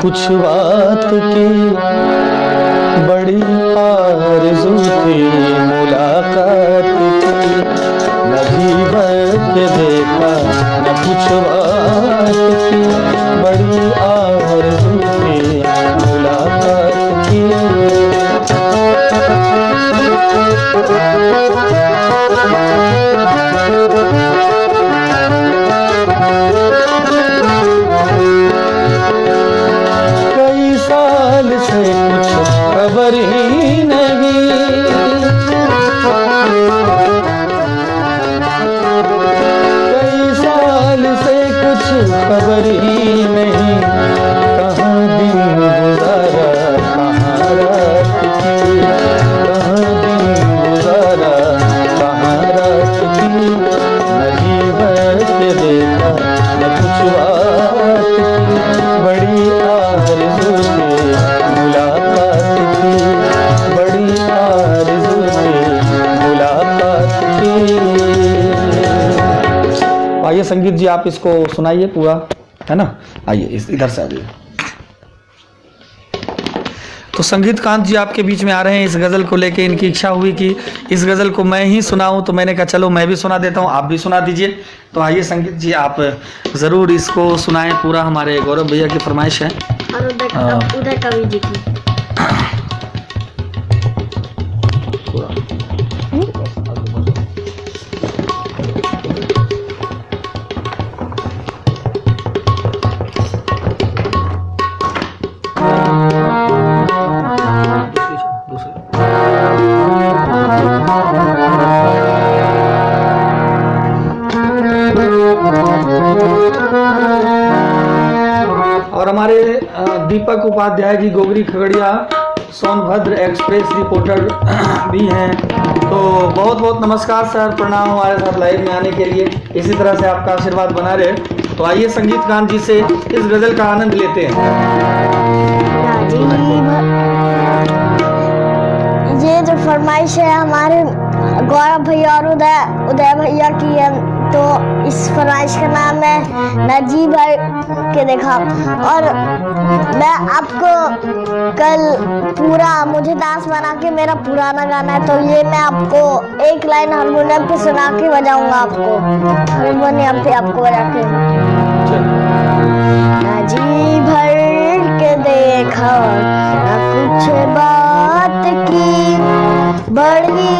कुछ बात की, बड़ी आरज़ू थी मुलाकात की, न जी भर के देखा न कुछ बात की, बड़ी आरज़ू थी मुलाकात की। कई साल से कुछ खबर ही नहीं, कई साल से कुछ खबर ही नहीं, कहाँ दिन गुजारा कहाँ रात की, कहाँ दिन गुजारा कहाँ रात की, न जी भर के देखा न कुछ बात की, बड़ी आरज़ू थी मुलाकात की, बड़ी आरज़ू थी मुलाकात की। आइए संगीत जी आप इसको सुनाइए पूरा, है ना। आइए इस इधर से आ जाइए। तो संगीत कांत जी आपके बीच में आ रहे हैं इस गज़ल को लेके। इनकी इच्छा हुई कि इस गज़ल को मैं ही सुनाऊं, तो मैंने कहा चलो मैं भी सुना देता हूं, आप भी सुना दीजिए। तो आइए संगीत जी आप ज़रूर इसको सुनाएं पूरा, हमारे गौरव भैया की फरमाइश है। उदय कवि जी की। और हमारे दीपक उपाध्याय जी गोगरी खगड़िया सोनभद्र एक्सप्रेस रिपोर्टर भी हैं। तो बहुत बहुत नमस्कार सर, प्रणाम हमारे साथ लाइव में आने के लिए। इसी तरह से आपका आशीर्वाद बना रहे। तो आइए संगीत कांत जी से इस गज़ल का आनंद लेते हैं। ये जो फरमाइश है हमारे गौरव भैया और उदय भैया की है, तो इस फरमाइश का नाम है नजी भर के देखा। और मैं आपको कल पूरा मुझे दास बना के मेरा पुराना गाना है, तो ये मैं आपको एक लाइन हारमोनियम पे सुना के बजाऊंगा, आपको हारमोनियम पे आपको बजा के। नजी भर के देखा न कुछ बात की, बड़ी